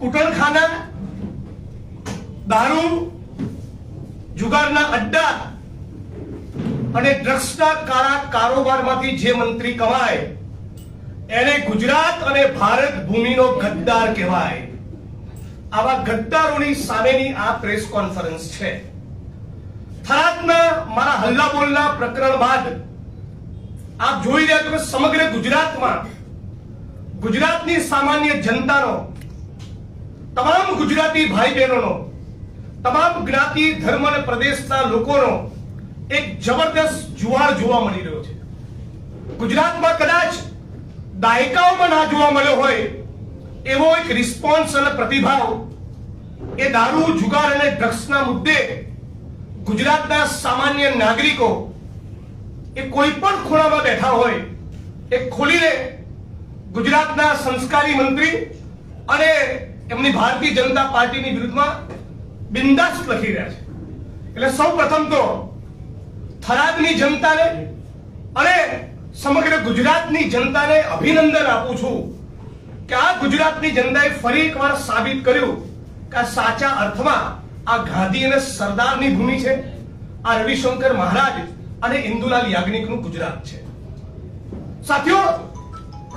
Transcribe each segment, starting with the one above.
કુટરખાના, દારૂ, જુગારના અડ્ડા અને ડ્રગ્સના કાળા કારોબારમાંથી જે મંત્રી કમાય એને ગુજરાત અને ભારત ભૂમિનો ગદ્દાર કહેવાય. આવા ગદ્દારોની સામેની આ પ્રેસ કોન્ફરન્સ છે. થરાદના મારા હલ્લા બોલના પ્રકરણ બાદ આપ જોઈ રહ્યા છો કે સમગ્ર ગુજરાતમાં ગુજરાતની સામાન્ય જનતાનો, તમામ ગુજરાતી ભાઈ બહેનોનો, તમામ જ્ઞાતિ, ધર્મ અને પ્રદેશના લોકોનો એક જબરદસ્ત જુવાળ જોવા મળી રહ્યો છે. ગુજરાતમાં કદાચ દાયકાઓમાં ના જોવા મળ્યો હોય એવો એક રિસ્પોન્સ અને પ્રતિભાવ એ દારૂ, જુગાર અને ડ્રગ્સના મુદ્દે ગુજરાતના સામાન્ય નાગરિકો એ કોઈ પણ ખૂણામાં બેઠા હોય એ ખોલીને ગુજરાતના સંસ્કારી મંત્રી અને એમની ભારતીય જનતા પાર્ટીની વિરુદ્ધમાં બિંદાસ લખી રહ્યા છે. એટલે સૌ પ્રથમ તો થરાદની જનતાને અને સમગ્ર ગુજરાતની જનતાને અભિનંદન આપું છું કે આ ગુજરાતની જનતાએ ફરી એકવાર સાબિત કર્યું કે આ સાચા અર્થમાં આ ગાંધી અને સરદારની ભૂમિ છે. આ રવિશંકર મહારાજ અને ઇન્દુલાલ યાજ્ઞિકનું ગુજરાત છે. સાથીઓ,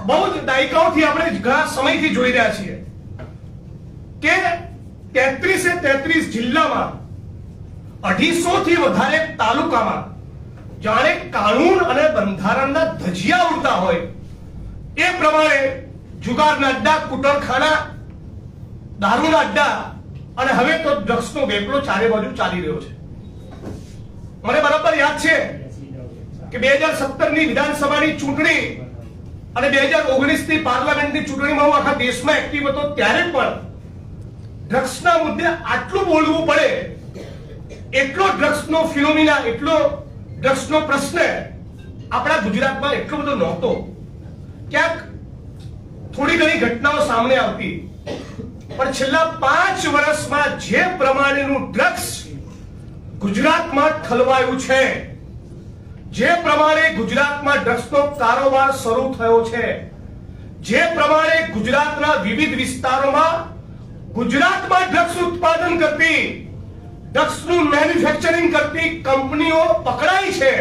બહુ જ દાયકાઓથી આપણે ઘણા સમયથી જોઈ રહ્યા છીએ કે 33 જિલ્લામાં 250 થી વધારે તાલુકામાં જાણે કાનૂન અને બંધારણના ધજિયા ઉડતા હોય એ પ્રમાણે જુગારના અડ્ડા, કુટરખાના, દારૂના અડ્ડા અને હવે તો ડ્રગ્સનો વેપલો ચારે બાજુ ચાલી રહ્યો છે. મને બરાબર યાદ છે કે 2017 ની વિધાનસભાની ચૂંટણી અને 2019 ની પાર્લામેન્ટની ચૂંટણીમાં હું આખા દેશમાં એક્ટિવ હતો ત્યારે પણ ડ્રગ્સના મુદ્દે આટલું બોલવું પડે એટલો ડ્રગ્સનો ફિનોમિના, એટલો ડ્રગ્સનો પ્રશ્ન આપણા ગુજરાતમાં એટલો બધો નહોતો. ક્યાંક થોડી ઘણી ઘટનાઓ સામે આવતી, પણ છેલ્લા 5 વર્ષમાં જે પ્રમાણેનું ડ્રગ્સ ગુજરાતમાં ઠલવાયું છે, જે પ્રમાણે ગુજરાતમાં ડ્રગ્સનો કારોબાર શરૂ થયો છે, જે પ્રમાણે ગુજરાતના વિવિધ વિસ્તારોમાં ગુજરાતમાં ડ્રગ્સ ઉત્પાદન કરતી, ડ્રગ્સનું મેન્યુફેક્ચરિંગ કરતી કંપનીઓ પકડાઈ છે,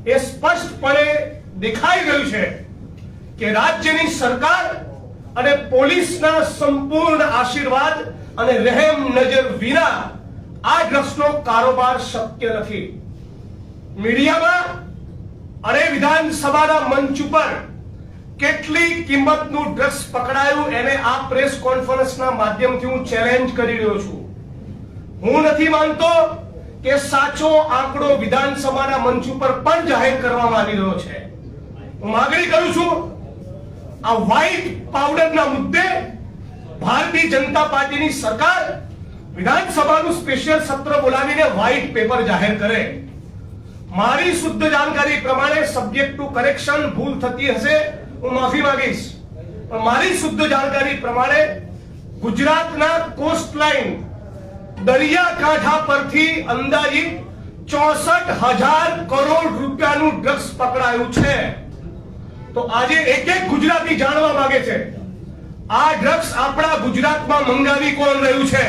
એ સ્પષ્ટપણે દેખાઈ ગયું છે કે રાજ્યની સરકાર અને પોલીસના સંપૂર્ણ આશીર્વાદ અને રહેમ નજર વિના આ ડ્રગ્સનો કારોબાર શક્ય નથી. મીડિયામાં અને વિધાનસભાના મંચ ઉપર કેટલી કિંમતનું ડ્રગ્સ પકડાયું એને આ પ્રેસ કોન્ફરન્સના માધ્યમથી હું ચેલેન્જ કરી રહ્યો છું. હું નથી માનતો કે સાચો આંકડો વિધાનસભાના મંચ ઉપર પણ જાહેર કરવામાં આવી રહ્યો છે. હું માંગણી કરું છું, આ વ્હાઇટ પાવડરના મુદ્દે ભારતીય જનતા પાર્ટીની સરકાર વિધાનસભાનું સ્પેશિયલ સત્ર બોલાવીને વ્હાઇટ પેપર જાહેર કરે. મારી શુદ્ધ જાણકારી પ્રમાણે સબ્જેક્ટ ટુ કરેક્શન ભૂલ થતી હશે, હું માફી માંગીશ, પણ મારી શુદ્ધ જાણકારી પ્રમાણે ગુજરાતના કોસ્ટલાઇન દરિયાકાંઠા પરથી અંદાજિત 64,000 કરોડ રૂપિયાનું ડ્રગ્સ પકડાયું છે. તો આજે એક ગુજરાતી જાણવા માંગે છે, આ ડ્રગ્સ આપણા ગુજરાતમાં મંગાવી કોણ રહ્યું છે,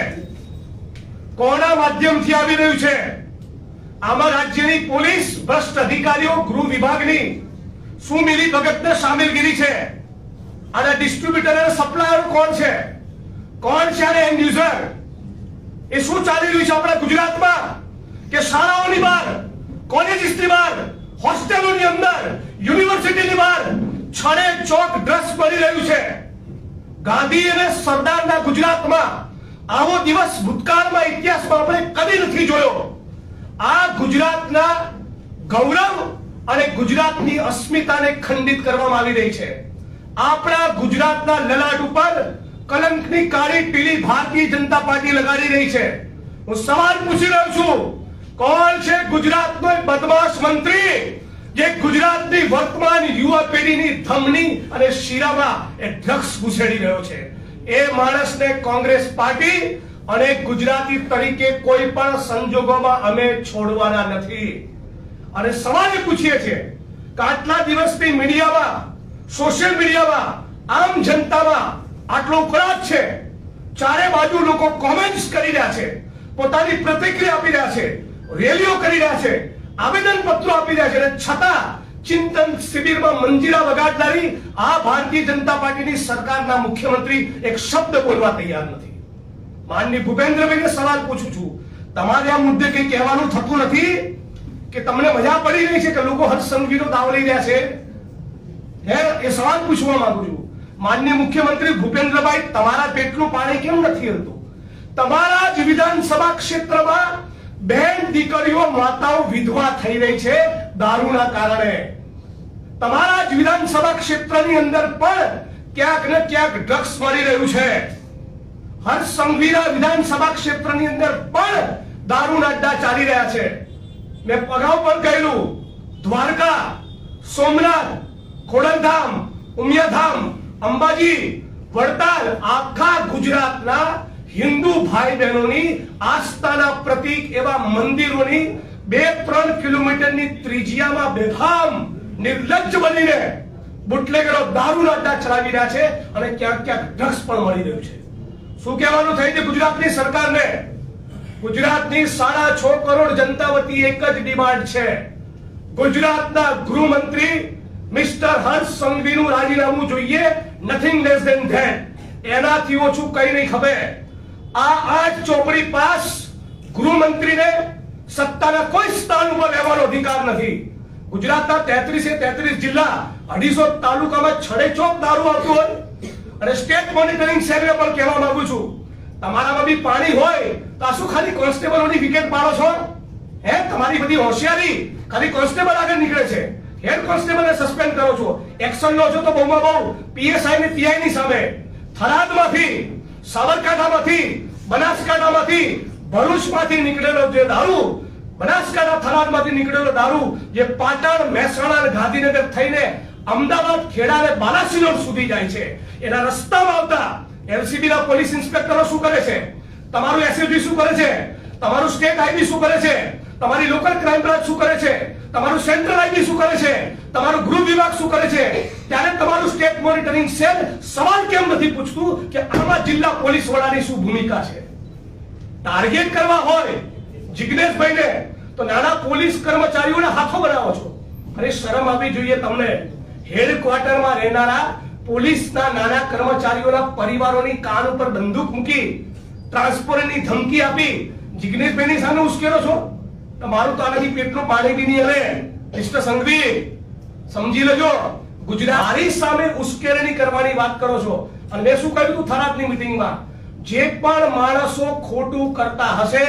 કોના માધ્યમથી આવી રહ્યું છે? આમાં રાજ્યની પોલીસ, ભ્રષ્ટ અધિકારીઓ, ગૃહ વિભાગની શું મિલીભગતને સામેલગીરી છે? આના ડિસ્ટ્રીબ્યુટર અને સપ્લાયર કોણ છે? કોણ છે આના એન્ડ યુઝર? એ શું ચાલી રહ્યું છે આપણા ગુજરાતમાં કે શાળાઓની બહાર, કોલેજીસની બહાર, હોસ્ટેલોની અંદર, યુનિવર્સિટીની બહાર છડે ચોક ડ્રગ્સ મળી રહ્યું છે. ગાંધી અને સરદારના ગુજરાતમાં આવો દિવસ ભૂતકાળમાં, ઇતિહાસમાં આપણે કદી નથી જોયો. આ ગુજરાતના ગૌરવ અને ગુજરાતની અસ્મિતાને ખંડિત કરવામાં આવી રહી છે. આપણા ગુજરાતના લલાટ ઉપર કલંકની કાળી પીળી ભારતીય જનતા પાર્ટી લગાડી રહી છે. હું સવાલ પૂછી રહ્યો છું, કોણ છે ગુજરાતનો બદમાશ મંત્રી જે ગુજરાતની વર્તમાન યુવા પેઢીની ધમની અને શીરામાં એ ડ્રગ્સ ઘુસેડી રહ્યો છે? એ માણસને કોંગ્રેસ પાર્ટી અને ગુજરાતી તરીકે કોઈ પણ સંજોગોમાં અમે છોડવાના નથી. અને સવાલ એ પૂછીએ છીએ કે આટલા દિવસથી મીડિયામાં, સોશિયલ મીડિયામાં, આમ જનતામાં આટલો ઉકળાટ છે, ચારે બાજુ લોકો કોમેન્ટ્સ કરી રહ્યા છે, પોતાની પ્રતિક્રિયા આપી રહ્યા છે, રેલીઓ કરી રહ્યા છે, આવેદન પત્રો આપી રહ્યા છે, અને છતાં ચિંતન શિબિરમાં મંજીરા વગાડનારી આ ભારતીય જનતા પાર્ટીની સરકારના મુખ્યમંત્રી એક શબ્દ બોલવા તૈયાર નથી. માનનીય ભૂપેન્દ્રભાઈને સવાલ પૂછું છું, તમારે આ મુદ્દે કંઈ કહેવાનું થતું નથી કે તમને મજા પડી રહી છે કે લોકો હર્ષ સંઘવીનો દાવ લઈ રહ્યા છે? એ સવાલ પૂછવા માંગુ છું. માનનીય મુખ્યમંત્રી ભૂપેન્દ્રભાઈ, તમારા પેટનું પાણી કેમ નથી હલતું? તમારા જ વિધાનસભા ક્ષેત્રમાં બહેન દીકરીઓ માતાઓ વિધવા થઈ રહી છે દારૂના કારણે. તમારા જ વિધાનસભા ક્ષેત્રની અંદર પણ ક્યાંક ને ક્યાંક ડ્રગ્સ મળી રહ્યું છે. હર્ષ સંઘવીના વિધાનસભા ક્ષેત્રની અંદર પણ દારૂના અડ્ડા ચાલી રહ્યા છે. મેં અગાઉ પણ કહેલું, દ્વારકા, સોમનાથ, ખોડલધામ, ઉમિયાધામ, અંબાજી, વડતાલ, આખા ગુજરાતના હિન્દુ ભાઈ બહેનોની આસ્થાના પ્રતીક એવા મંદિરોની 2-3 કિલોમીટરની ત્રિજ્યામાં બેફામ નિર્લજ્જ બનીને બુટલેગરો દારૂના અડ્ડા ચલાવી રહ્યા છે અને ક્યાંક ક્યાંક ડ્રગ્સ પણ મળી રહ્યું છે. શું કહેવાનું થઈ છે ગુજરાતની સરકારને? ગુજરાતની 6.5 કરોડ જનતા વતી એક જ ડિમાન્ડ છે. ગુજરાતના ગૃહમંત્રી મિસ્ટર હર્ષ સંઘવીનું રાજીનામું જોઈએ, નથિંગ લેસ ધેન ધેટ. એનાથી ઓછું કઈ નહીં ખબર. આ 8 ચોપડી પાસ ગૃહમંત્રીને સત્તાના કોઈ સ્થાન ઉપર રહેવાનો અધિકાર નથી. ગુજરાતના 33 જિલ્લા, 250 તાલુકામાં છડેચોક દારૂ આવતું હોય, અને સ્ટેટ મોનિટરિંગ સેલને પણ કહેવા માંગુ છું, તમારામાં બી પાણી હોય તો શું ખાલી કોન્સ્ટેબલોની વિકેટ પાડો છો? તમારી બધી હોશિયારી ખાલી કોન્સ્ટેબલ આગળ નીકળે છે, હેડ કોન્સ્ટેબલને સસ્પેન્ડ કરો છો, એક્શન લો છો તો બહુમાં બહુ પીએસઆઈ ને પીઆઈ ની સામે. થરાદમાંથી, સાબરકાંઠામાંથી, બનાસકાંઠામાંથી, ભરૂચમાંથી નીકળેલો જે દારૂ, બનાસકાંઠા થરાદમાંથી નીકળેલો દારૂ જે પાટણ, મહેસાણા અને ગાંધીનગર થઈને અમદાવાદ, ખેડા અને બાલાસિનોર સુધી જાય છે, એના રસ્તામાં આવતા એલસીબી ના પોલીસ ઇન્સ્પેક્ટરો શું કરે છે? તમારું એસએસબી શું કરે છે? તમારું સ્ટેટ આઈબી શું કરે છે? તમારી લોકલ ક્રાઇમ બ્રાન્ચ શું કરે છે? તમારું સેન્ટ્રલ આઈબી શું કરે છે? તમારું ગૃહ વિભાગ શું કરે છે? ત્યારે તમારું સ્ટેટ મોનિટરિંગ સેલ સવાલ કેમ નથી પૂછતું કે આમાં જિલ્લા પોલીસ વડાની શું ભૂમિકા છે? ટાર્ગેટ કરવા હોય જિગ્નેશભાઈને તો નાના પોલીસ કર્મચારીઓના હાથો બનાવો છો. અરે શરમ આવવી જોઈએ તમને. હેડક્વાર્ટરમાં રહેનારા પોલીસના નાના કર્મચારીઓના પરિવારોની કાન ઉપર બંદૂક મૂકી ટ્રાન્સફરની ધમકી આપી જિગ્નેશભાઈની સામે ઉશ્કેરો છો. તમારું તો આનાથી પેટનું પાણી બી નહીં હલે. મિસ્ટર સંઘવી, સમજી લેજો, ગુજરાતી સામે ઉશ્કેરણી કરવાની વાત કરો છો. અને મેં શું કહ્યું હતું થરાદની મીટિંગમાં, જે પણ માણસો ખોટું કરતા હશે,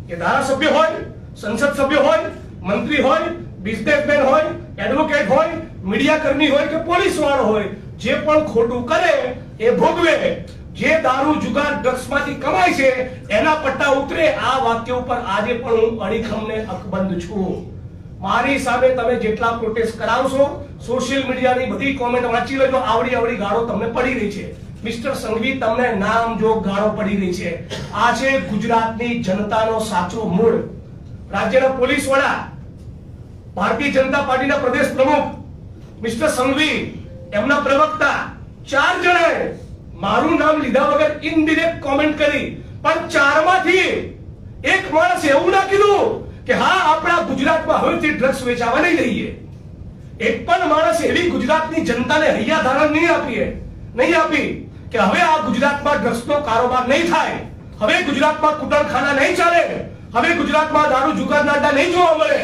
કે ધારાસભ્ય હોય, સંસદ સભ્ય હોય, મંત્રી હોય, બિઝનેસમેન હોય, એડવોકેટ હોય, મીડિયા કર્મી હોય કે પોલીસ વાળો હોય, જે પણ ખોટું કરે એ ભોગવે. જે દારૂ, જુગાર, ડ્રગ્સમાંથી કમાય છે એના પટ્ટા ઉતરે. આ વાક્ય ઉપર આજે પણ હું અડીખમને અકબંધ છું. મારી સામે તમે જેટલા પ્રોટેસ્ટ કરાવશો, સોશિયલ મીડિયાની બધી કોમેન્ટ વાંચી લેજો, આવડી ગાળો તમને પડી રહી છે. મિસ્ટર સંઘવી, તમને નામ જો ગાળો પડી રહી છે. આ છે ગુજરાતની જનતાનો સાચો મૂળ. રાજ્યના પોલીસ વડા, ભારતીય જનતા પાર્ટીના પ્રદેશ પ્રમુખ મિસ્ટર સંઘવી, એમના પ્રવક્તા 4 જણાએ મારું નામ લીધા વગર ઇનડિરેક્ટ કોમેન્ટ કરી, પણ 4 માંથી એક માણસ એવું ના કીધું કે હા આપણા ગુજરાતમાં હવેથી ડ્રગ્સ વેચાવા નહીં દઈએ. એક પણ માણસ એવી ગુજરાતની જનતાને હૈયા ધારણ નહીં આપી કે હવે આ ગુજરાતમાં ડ્રગ્સનો કારોબાર નહીં થાય, હવે ગુજરાતમાં કુટણખાના નહીં ચાલે, હવે ગુજરાતમાં દારૂ, જુગારના અડ્ડા નહીં જોવા મળે,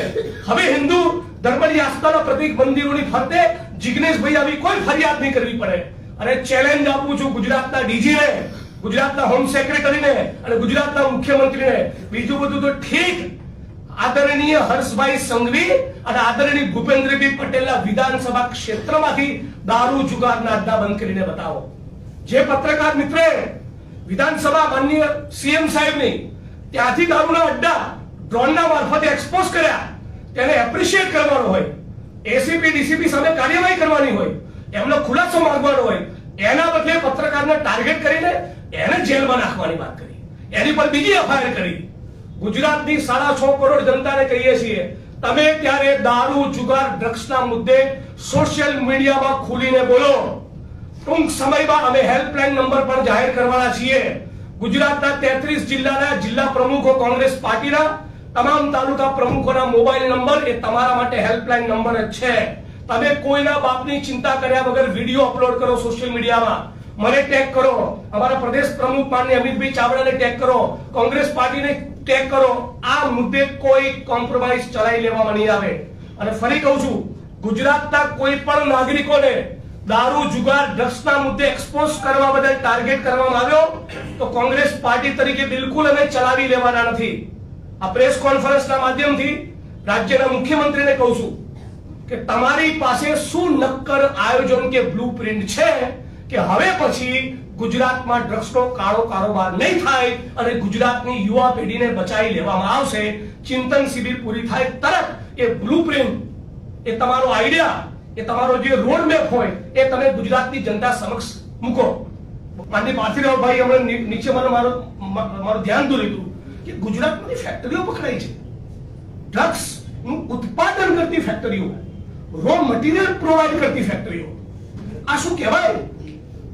હવે હિન્દુ ધર્મની આસ્થાના પ્રતીક મંદિરોની ફરતે જિગ્નેશભાઈ આવી કોઈ ફરિયાદ નહીં કરવી પડે. અને ચેલેન્જ આપું છું ગુજરાતના ડીજીને, ગુજરાતના હોમ સેક્રેટરીને અને ગુજરાતના મુખ્યમંત્રીને. બીજું બધું તો ઠીક, આદરણીય હર્ષભાઈ સંઘવી અને આદરણીય ભૂપેન્દ્રભાઈ પટેલના વિધાનસભા ક્ષેત્રમાંથી દારૂ, જુગારના અડ્ડા બંધ કરીને બતાવો. જે પત્રકાર મિત્રે વિધાનસભા માનનીય સીએમ સાહેબની ત્યાંથી દારૂના અડ્ડા ડ્રોનના મારફતે એક્સપોઝ કર્યા, તેને એપ્રિશિએટ કરવાનો હોય, એસીપી ડીસીપી સામે કાર્યવાહી કરવાની હોય, એમનો ખુલાસો માંગવાનો હોય, એના બદલે પત્રકારને ટાર્ગેટ કરીને એને જેલમાં નાખવાની વાત કરી, એની પર બીજી એફઆઈઆર કરી. ગુજરાતની 6.5 કરોડ જનતાને કહીએ છીએ, તમે ત્યારે દારૂ, જુગાર, ડ્રગ્સના મુદ્દે સોશિયલ મીડિયામાં ખુલીને બોલો. ટૂંક સમયમાં અમે હેલ્પલાઇન નંબર પણ જાહેર કરવાના છીએ. ગુજરાતના 33 જિલ્લાના જિલ્લા પ્રમુખો કોંગ્રેસ પાર્ટીના તમામ તાલુકા પ્રમુખોના મોબાઈલ નંબર એ તમારા માટે હેલ્પલાઇન નંબર જ છે. તમે કોઈના બાપની ચિંતા કર્યા વગર વિડીયો અપલોડ કરો સોશિયલ મીડિયામાં, મને ટેગ કરો, અમારા પ્રદેશ પ્રમુખ માનનીય અમિતભાઈ ચાવડાને ટેગ કરો, કોંગ્રેસ પાર્ટીને ટેગ કરો. આ મુદ્દે કોઈ કોમ્પ્રોમાઇઝ ચલાવી લેવામાં નહીં આવે. અને ફરી કહું છું, ગુજરાતના કોઈ પણ નાગરિકોને દારૂ, જુગાર, ડ્રગ્સના મુદ્દે એક્સપોઝ કરવા બદલ ટાર્ગેટ કરવામાં આવ્યો તો કોંગ્રેસ પાર્ટી તરીકે બિલકુલ અમે ચલાવી લેવાના નથી. આ પ્રેસ કોન્ફરન્સના માધ્યમથી રાજ્યના મુખ્યમંત્રીને કહું છું કે તમારી પાસે શું નક્કર આયોજન કે બ્લુપ્રિન્ટ છે કે હવે પછી ગુજરાતમાં ડ્રગ્સનો કાળો કારોબાર નહીં થાય અને ગુજરાતની યુવા પેઢીને બચાવી લેવામાં આવશે. ચિંતન શિબિર પૂરી થાય તરત એ બ્લુપ્રિન્ટ, એ તમારો આઈડિયા, એ તમારો જે રોડ મેપ હોય એ તમે ગુજરાતની જનતા સમક્ષ મૂકો. માનનીય પાર્થિવભાઈ હમણાં નીચે મારું ધ્યાન દોર્યું હતું કે ગુજરાતની ફેક્ટરીઓ પકડાઈ છે, ડ્રગ્સ નું ઉત્પાદન કરતી ફેક્ટરીઓ, રો મટીરિયલ પ્રોવાઈડ કરતી ફેક્ટરીઓ. આ શું કહેવાય?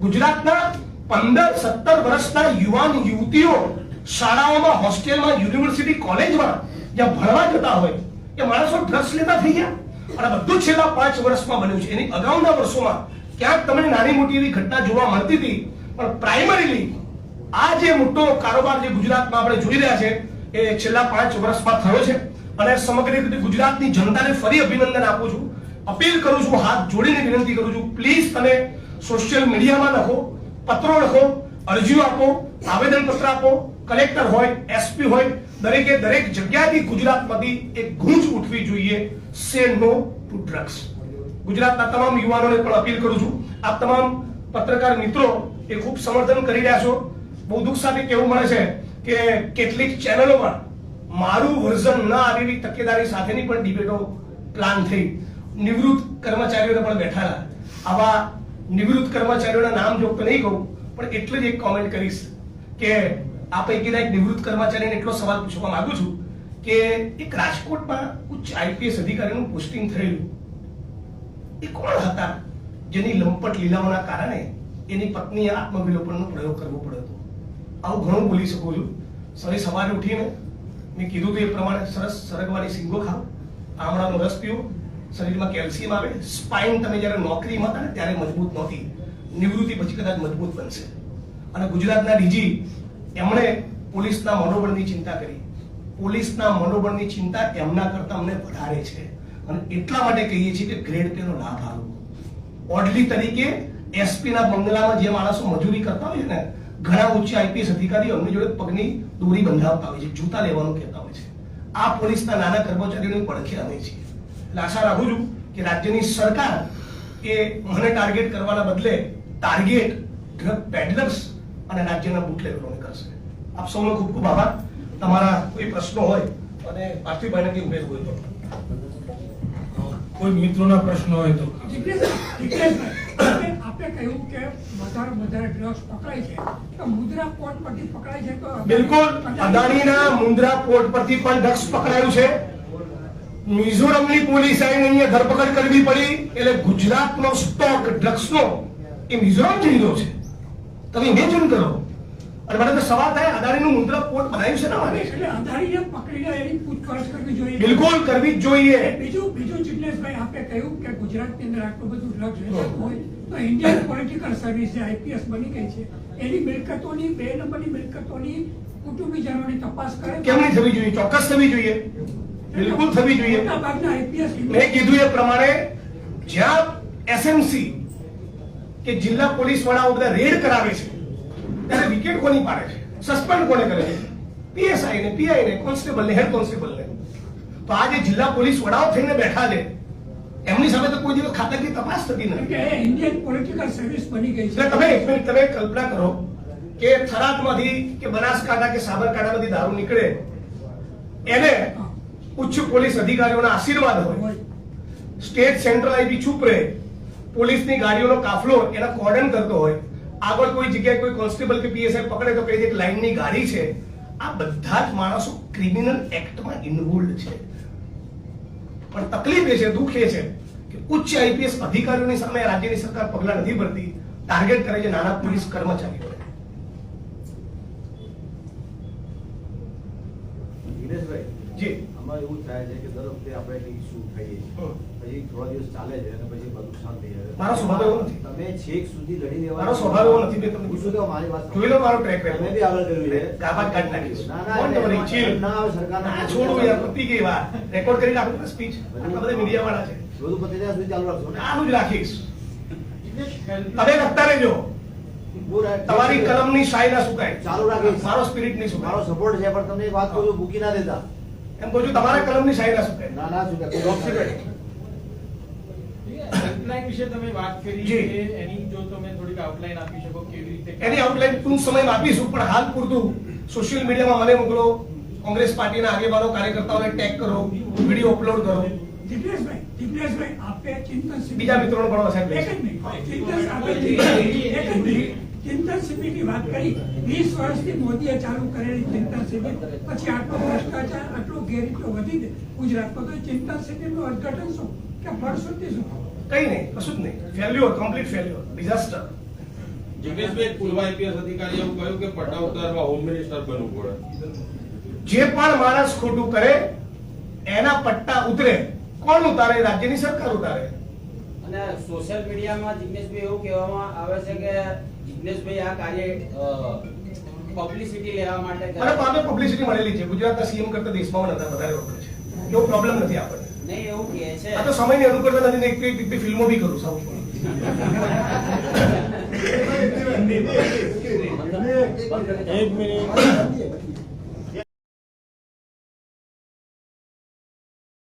ગુજરાતના 15-17 વર્ષના યુવાન યુવતીઓ શાળાઓમાં, હોસ્ટેલમાં, યુનિવર્સિટી, કોલેજમાં જ્યાં ભણવા જતા હોય એ માણસો ડ્રગ્સ લેતા થઈ ગયા. અને બધું છેલ્લા 5 વર્ષમાં બન્યું છે. એની અગાઉના વર્ષોમાં ક્યાંક તમને નાની મોટી એવી ઘટના જોવા મળતી હતી, પણ પ્રાઇમરીલી આ જે મોટો કારોબાર જે ગુજરાતમાં આપણે જોઈ રહ્યા છે એ છેલ્લા 5 વર્ષમાં થયો છે. અને સમગ્ર રીતે ગુજરાતની જનતાને ફરી અભિનંદન આપું છું, અપીલ કરું છું, હાથ જોડીને વિનંતી કરું છું, પ્લીઝ તમે સોશિયલ મીડિયામાં લખો, પત્રો લખો, અરજીઓ આપો, આવેદન પત્ર આપો. કલેક્ટર હોય, એસપી હોય, દરેકે દરેક જગ્યાથી ગુજરાતમાંથી એક ગૂંજ ઉઠવી જોઈએ, સે નો ટુ ડ્રગ્સ. ગુજરાતના તમામ યુવાનોને પણ અપીલ કરું છું, આપ તમામ પત્રકાર મિત્રો એ ખૂબ સમર્થન કરી રહ્યા છો. બહુ દુઃખ સાથે કહેવું મળે છે કે કેટલીક ચેનલોમાં મારું વર્ઝન ન આવેલી તકેદારી સાથેની પણ ડિબેટો પ્લાન થઈ. નિવૃત્ત કર્મચારીઓને પણ બેઠાલા. આવા નિવૃત્ત કર્મચારીઓના નામ જો નહીં કહું, પણ એટલે જ એક કોમેન્ટ કરીશ કે આ પૈકીના એક નિવૃત્ત કર્મચારીને એટલો સવાલ પૂછવા માંગુ છું કે એક રાજકોટમાં ઉચ્ચ આઈપીએસ અધિકારીનું પોસ્ટિંગ થયેલું, એ કોણ હતા જેની લંપટ લીલાઓના કારણે એની પત્નીએ આત્મવિલોપનનો પ્રયોગ કરવો પડ્યો હતો? આવું ઘણું બોલી શકું છું. સવારે સવારે ઉઠીને મેં કીધું હતું એ પ્રમાણે સરસ સરગવાની સિંગો ખાઓ, આમળાનો રસ પીવો, શરીરમાં કેલ્શિયમ આવે. સ્પાઇન તમે જ્યારે નોકરીમાં હતા ને ત્યારે મજબૂત નહોતી, નિવૃત્તિ પછી કદાચ મજબૂત બનશે. અને ગુજરાતના ડીજી એમણે પોલીસના મનોબળની ચિંતા કરી. પોલીસના મનોબળની ચિંતા એમના કરતા અમને વધારે છે અને એટલા માટે કહીએ છીએ કે ગ્રેડ પે નો લાભ આપવો. ઓર્ડલી તરીકે એસપી ના બંગલામાં જે માણસો મજૂરી કરતા હોય છે ને, ઘણા ઉચ્ચ આઈપીએસ અધિકારીઓ અમની જોડે પગની દોરી બંધાવતા હોય છે, જૂતા લેવાનું કહેતા હોય છે. આ પોલીસના નાના કર્મચારીઓની પડખે અમે છીએ. એટલે આશા રાખું છું કે રાજ્યની સરકાર એ મને ટાર્ગેટ કરવાના બદલે ટાર્ગેટ ડ્રગ પેડલર્સ અને રાજ્યના બુટલેગરોને કરશે. આપ સૌનો ખૂબ ખૂબ આભાર. તમારા કોઈ પ્રશ્નો હોય અને પાર્થિવભાઈને કંઈ ઉમેર હોય તો. કોઈ મિત્રોના પ્રશ્નો હોય તો. આપણે કહ્યું કે વધારે ડ્રગ્સ પકડાય છે તો મુન્દ્રા પોર્ટ પરથી પકડાય છે તો બિલકુલ અદાણીના મુન્દ્રા પોર્ટ પરથી પણ ડ્રગ્સ પકડાયું છે. મિઝોરમની પોલીસ આવીને અહીંયા ધરપકડ કરવી પડી એટલે ગુજરાતનો સ્ટોક ડ્રગ્સનો એ મિઝોરમ જઈ રહ્યો છે. તમે ઇમેજિન કરો. અને મને તો સવાલ થાય, અદાણીનું મુન્દ્રા પોર્ટ બનાવ્યું છે ને મારે, એટલે અદાણીને પકડીને એની પૂછપરછ કરવી જોઈએ. બિલકુલ કરવી જ જોઈએ. બીજું જિગ્નેશભાઈ, આપણે કહ્યું કે ગુજરાતની અંદર આટલું બધું ડ્રગ્સ વેચાતું હોય તો ઇન્ડિયન પોલિટિકલ સર્વિસ જે આઈપીએસ બની ગઈ છે એની મિલકતોની, 2 નંબરની મિલકતોની કુટુંબીજનોની તપાસ કરે. કેમ નહીં થવી જોઈએ? ચોક્કસ થવી જોઈએ, બિલકુલ થવી જોઈએ. મોટાભાગના આઈપીએસ મેં કીધું એ પ્રમાણે જ્યાં એસએમસી કે જિલ્લા પોલીસ વડાઓ બધા રેડ કરાવે છે ત્યારે વિકેટ કોની પાડે છે? સસ્પેન્ડ કોને કરે છે? પીએસઆઈ ને, પીઆઈ ને, કોન્સ્ટેબલ ને, હેડ કોન્સ્ટેબલ ને. તો આ જે જિલ્લા પોલીસ વડાઓ થઈને બેઠા છે એમની સામે તો કોઈ દિવસ ખાતાકીય તપાસ થતી નથી. ઇન્ડિયન પોલિટિકલ સર્વિસ બની ગઈ છે. તમે એક મિનિટ તમે કલ્પના કરો કે થરાદમાંથી કે બનાસકાંઠા કે સાબરકાંઠામાંથી દારૂ નીકળે, એને ઉચ્ચ પોલીસ અધિકારીઓના આશીર્વાદ હોય, સ્ટેટ સેન્ટ્રલ આઈબી ચૂપ રહે, પોલીસની ગાડીઓનો કાફલો એના કોર્ડન કરતો હોય, આગળ કોઈ જગ્યાએ કોઈ કોન્સ્ટેબલ કે પીએસઆઈ પકડે તો કઈ એક લાઈનની ગાડી છે. આ બધા જ માણસો ક્રિમિનલ એક્ટમાં ઇન્વોલ્વ છે. પણ તકલીફ એ છે, દુઃખ એ છે કે ઉચ્ચ આઈપીએસ અધિકારીઓની સામે રાજ્યની સરકાર પગલાં નથી ભરતી. ટાર્ગેટ કરે છે નાના પોલીસ કર્મચારીઓ. દિનેશભાઈ, જી. આમાં એવું થાય છે કે દર વખતે આપણે એક ઇસ્યુ ઉઠાઈએ છીએ. પછી થોડા દિવસ ચાલે છે અને પછી બધું શાંત થઈ જાય. મારો સ્વભાવ એવો નથી. તમે છેક સુધી લડી લેવા મારો સ્વભાવ એવો નથી. મેં તમને હું શું કહું, મારી વાત જોઈ લો મારો ટ્રેક તમે બી આગળ કર્યું છે. કાબાત કાઢી નાખીશ. ના, ના, Don't worry, chill. ના આવે સરકારના ના, છોડો યાર, પતી ગઈ વાત. રેકોર્ડ કરીને આપણી સ્પીચ આટલા બધા મીડિયા વાળા છે. બધું પતી ત્યાં સુધી ચાલુ રાખશો ને? આનું જ રાખીશ. તમે લખતા રહેજો. પૂરા- તમારી કલમની શાહી ના સુકાય. ચાલુ રાખીશ. મારો સ્પિરિટ નહીં મારો સુકાય. સપોર્ટ છે, પણ તમને એક વાત કહું છું, મૂકી ના દેતા. એમ કહું છું તમારા કલમની શાહી ના સુકાય. ના, ના ચૂકે. ડોક્યુમેન્ટ. હેલ્પલાઇન વિશે તમે વાત કરી જી. છે, એની જો તમે થોડીક આઉટલાઈન આપી શકો કેવી રીતે એની આઉટલાઈન ટૂંક સમયમાં આપીશું, પણ હાલ પૂરતું સોશિયલ મીડિયામાં મને મોકલો. કોંગ્રેસ પાર્ટીના આગેવાનો કાર્યકર્તાઓને ટેગ કરો, વિડીયો અપલોડ કરો. જિગ્નેશભાઈ, આપે ચિંતન શિબિર- બીજા મિત્રોને પણ સાહેબ એક જ મિનિટ. ચિંતન શિબિરની વાત કરી. 20 વર્ષથી મોદીએ ચાલુ કરેલી ચિંતન શિબિર પછી આટલો ભ્રષ્ટાચાર, આટલો ગેરરીતો વધી છે ગુજરાતમાં, તો ચિંતન શિબિરનું અર્થઘટન શું કે ફળશ્રુતિ શું? કઈ નહીં, કશું જ નહીં. Failure, complete failure, disaster. જિગ્નેશભાઈ, પૂર્વ આઈપીએસ અધિકારી એવું કહ્યું કે પટ્ટા ઉતારવા હોમ મિનિસ્ટર બનવું પડે. જે પણ માણસ ખોટું કરે એના પટ્ટા ઉતરે. કોણ ઉતારે? રાજ્યની સરકાર ઉતારે. અને સોશિયલ મીડિયામાં જિગ્નેશભાઈ એવું કહેવામાં આવે છે કે જિગ્નેશભાઈ આ કાર્ય પબ્લિસિટી લેવા માટે કરે. મને પામે પબ્લિસિટી મળેલી છે. ગુજરાતના સીએમ કરતા દેશમાં વધારે વપરાય છે. એવો પ્રોબ્લેમ નથી આપણને. નહીં એવું કહે છે. આ તો સમયની અનુકૂળતા નથી ને એક ફિલ્મો બી કરું સાઉથમાં. એક મિનિટ